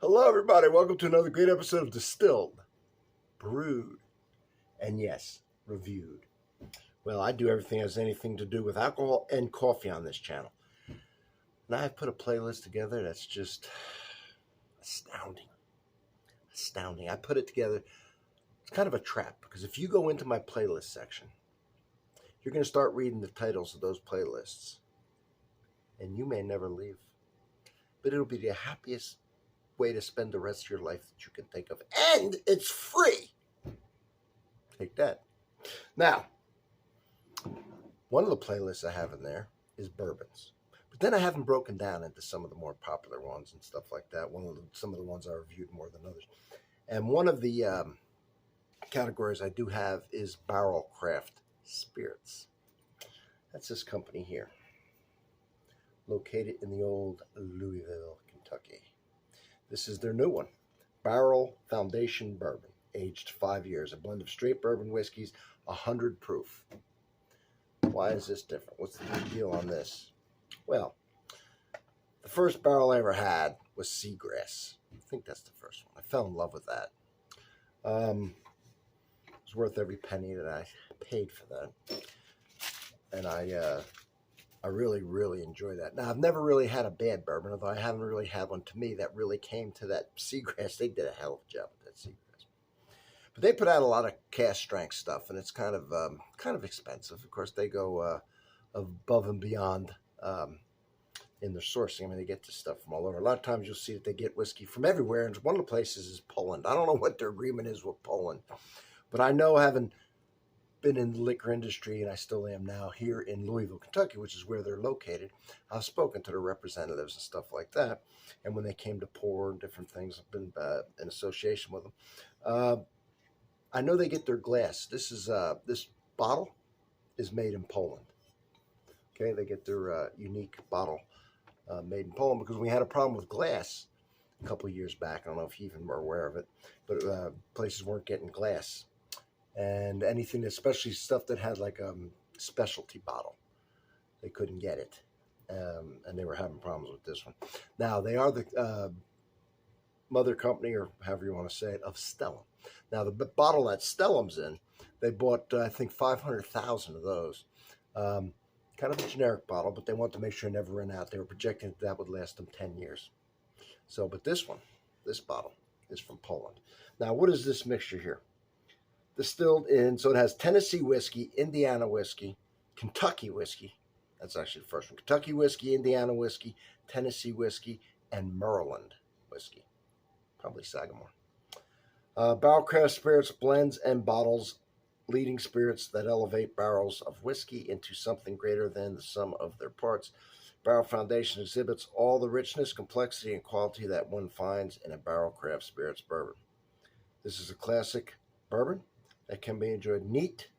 Hello, everybody. Welcome to another great episode of Distilled, Brewed, and yes, Reviewed. Well, I do everything that has anything to do with alcohol and coffee on this channel. And I've put a playlist together that's just astounding. Astounding. I put it together. It's kind of a trap because if you go into my playlist section, you're going to start reading the titles of those playlists. And you may never leave. But it'll be the happiest way to spend the rest of your life that you can think of. And it's free. Take that. Now, one of the playlists I have in there is bourbons. But then I have them broken down into some of the more popular ones and stuff like that. Some of the ones I reviewed more than others. And one of the categories I do have is Barrell Craft Spirits. That's this company here, located in the old Louisville, Kentucky. This is their new one, Barrell Foundation Bourbon, aged 5 years, a blend of straight bourbon whiskeys, 100 proof. Why is this different? What's the big deal on this? Well, the first barrel I ever had was Seagrass. I think that's the first one. I fell in love with that. It was worth every penny that I paid for that. And I really, really enjoy that. Now, I've never really had a bad bourbon, although I haven't really had one to me that really came to that Seagrass. They did a hell of a job with that Seagrass. But they put out a lot of cask strength stuff, and it's kind of expensive. Of course, they go above and beyond in their sourcing. I mean, they get this stuff from all over. A lot of times you'll see that they get whiskey from everywhere, and one of the places is Poland. I don't know what their agreement is with Poland, but I know, having been in the liquor industry, and I still am now, here in Louisville, Kentucky, which is where they're located, I've spoken to the representatives and stuff like that. And when they came to pour and different things, I've been in association with them. I know they get their glass. This bottle is made in Poland. Okay, they get their unique bottle made in Poland because we had a problem with glass a couple of years back. I don't know if you even were aware of it, but places weren't getting glass. And anything, especially stuff that had like a specialty bottle, they couldn't get it. And they were having problems with this one. Now, they are the mother company, or however you want to say it, of Stellum. Now, the bottle that Stellum's in, they bought, I think, 500,000 of those. Kind of a generic bottle, but they want to make sure it never ran out. They were projecting that would last them 10 years. So, but this bottle is from Poland. Now, what is this mixture here? Distilled in, so it has Tennessee whiskey, Indiana whiskey, Kentucky whiskey. That's actually the first one. Kentucky whiskey, Indiana whiskey, Tennessee whiskey, and Maryland whiskey. Probably Sagamore. Barrell Craft Spirits blends and bottles leading spirits that elevate barrels of whiskey into something greater than the sum of their parts. Barrell Foundation exhibits all the richness, complexity, and quality that one finds in a Barrell Craft Spirits bourbon. This is a classic bourbon that can be enjoyed neat,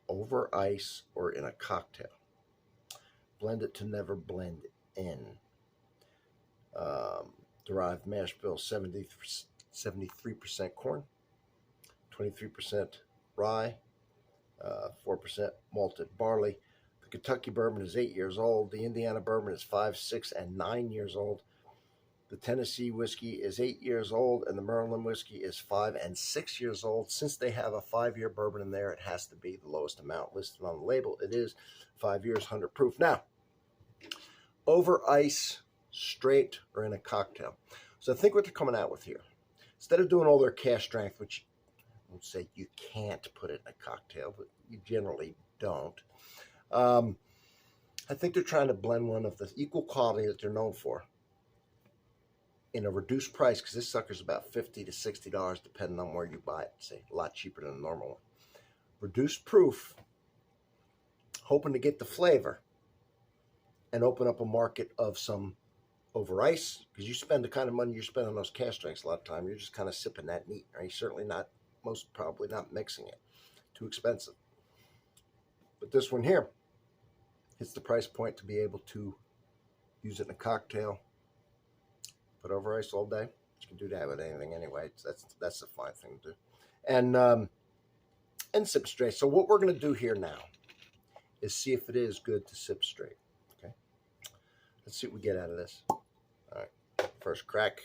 over ice, or in a cocktail. Blend it to never blend in. Derived mash bill, 73% corn, 23% rye, 4% malted barley. The Kentucky bourbon is 8 years old. The Indiana bourbon is 5, 6, and 9 years old. The Tennessee whiskey is 8 years old, and the Maryland whiskey is 5 and 6 years old. Since they have a 5-year bourbon in there, it has to be the lowest amount listed on the label. It is 5 years, 100 proof. Now, over ice, straight, or in a cocktail. So I think what they're coming out with here, instead of doing all their cask strength, which I would say you can't put it in a cocktail, but you generally don't. I think they're trying to blend one of the equal quality that they're known for in a reduced price, because this sucker's about $50 to $60 depending on where you buy it. Say a lot cheaper than a normal one. Reduced proof, hoping to get the flavor and open up a market of some over ice, because you spend the kind of money you spend on those cask drinks a lot of time, you're just kind of sipping that neat, right? You're certainly not, most probably not mixing it. Too expensive. But this one here hits the price point to be able to use it in a cocktail, put over ice all day. You can do that with anything anyway. That's a fine thing to do. And sip straight. So what we're going to do here now is see if it is good to sip straight. Okay. Let's see what we get out of this. All right. First crack.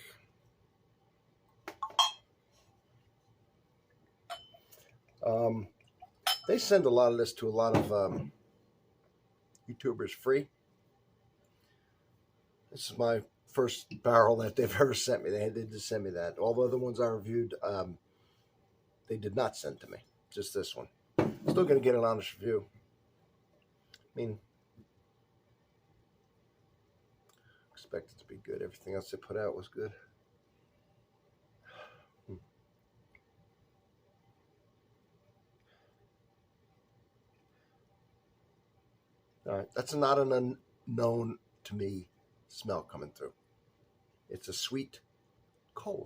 They send a lot of this to a lot of YouTubers free. This is my first barrel that they've ever sent me. They did just send me that. All the other ones I reviewed, they did not send to me. Just this one. Still going to get an honest review. I mean, expect it to be good. Everything else they put out was good. All right, that's not an unknown to me smell coming through. It's a sweet cola.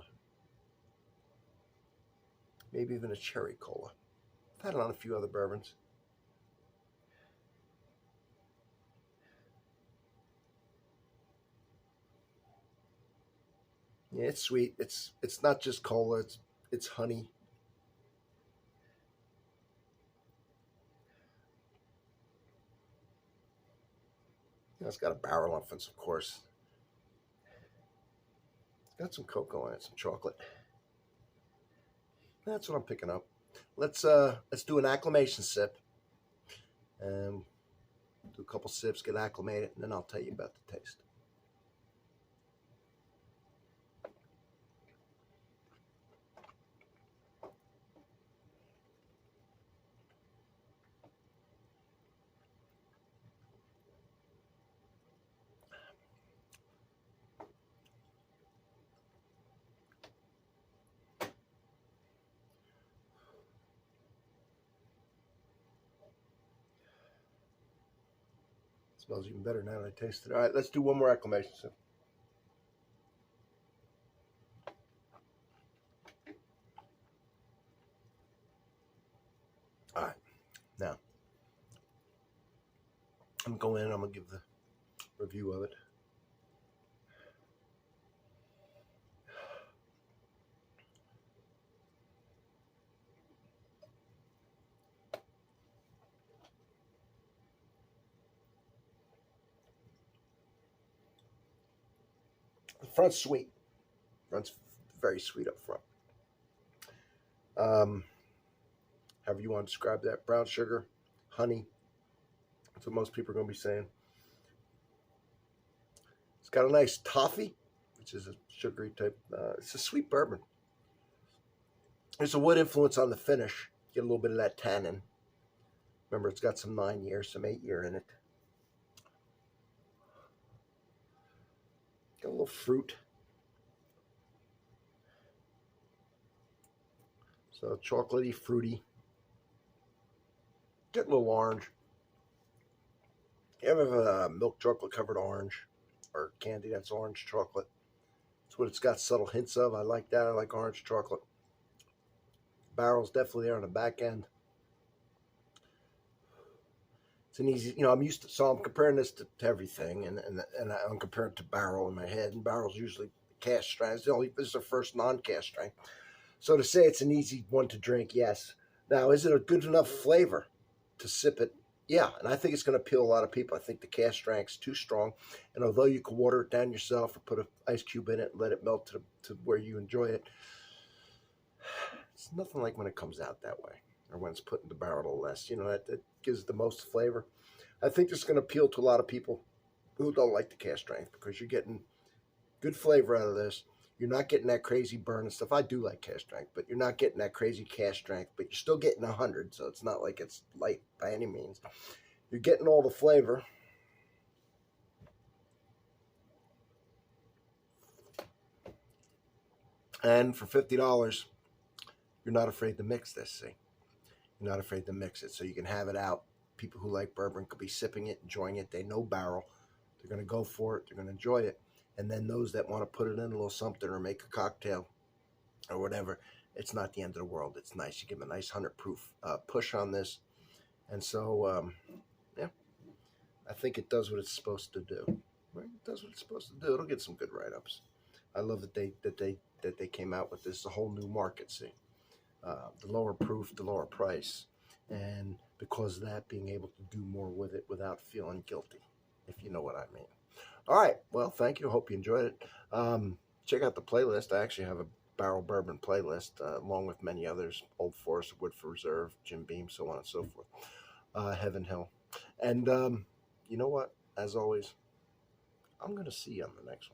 Maybe even a cherry cola. I've had it on a few other bourbons. Yeah, it's sweet. It's not just cola. It's honey. It's got a barrel influence, of course. It's got some cocoa in it, some chocolate. That's what I'm picking up. Let's do an acclimation sip, and do a couple sips, get acclimated, and then I'll tell you about the taste. Smells even better now that I taste it. All right, let's do one more acclimation sip. All right, now I'm going in. I'm gonna give the review of it. The front's sweet. Front's very sweet up front. However you want to describe that. Brown sugar, honey. That's what most people are going to be saying. It's got a nice toffee, which is a sugary type. It's a sweet bourbon. There's a wood influence on the finish. Get a little bit of that tannin. Remember, it's got some 9 year, some 8 year in it. Got a little fruit. So chocolatey, fruity. Get a little orange. You ever have a milk chocolate covered orange or candy that's orange chocolate? That's what it's got subtle hints of. I like that. I like orange chocolate. Barrel's definitely there on the back end. It's an easy, I'm used to, so I'm comparing this to everything, and I'm comparing it to Barrell in my head, and Barrell's usually cask strength. This is the first non-cask strength. So to say it's an easy one to drink, yes. Now, is it a good enough flavor to sip it? Yeah, and I think it's going to appeal a lot of people. I think the cask strength's too strong, and although you can water it down yourself or put an ice cube in it and let it melt to where you enjoy it, it's nothing like when it comes out that way, or when it's put in the barrel a little less. That gives the most flavor. I think this is going to appeal to a lot of people who don't like the cask strength, because you're getting good flavor out of this. You're not getting that crazy burn and stuff. I do like cask strength, but you're not getting that crazy cask strength, but you're still getting 100, so it's not like it's light by any means. You're getting all the flavor. And for $50, you're not afraid to mix this, see? You're not afraid to mix it, so you can have it out. People who like bourbon could be sipping it, enjoying it. They know Barrell. They're going to go for it. They're going to enjoy it. And then those that want to put it in a little something or make a cocktail or whatever, it's not the end of the world. It's nice. You give them a nice 100 proof push on this. And so, yeah, I think it does what it's supposed to do. Right? It does what it's supposed to do. It'll get some good write-ups. I love that they came out with this. A whole new market, see. The lower proof, the lower price. And because of that, being able to do more with it without feeling guilty, if you know what I mean. All right. Well, thank you. Hope you enjoyed it. Check out the playlist. I actually have a barrel bourbon playlist, along with many others: Old Forester, Woodford Reserve, Jim Beam, so on and so forth. Heaven Hill, and you know what? As always, I'm going to see you on the next one.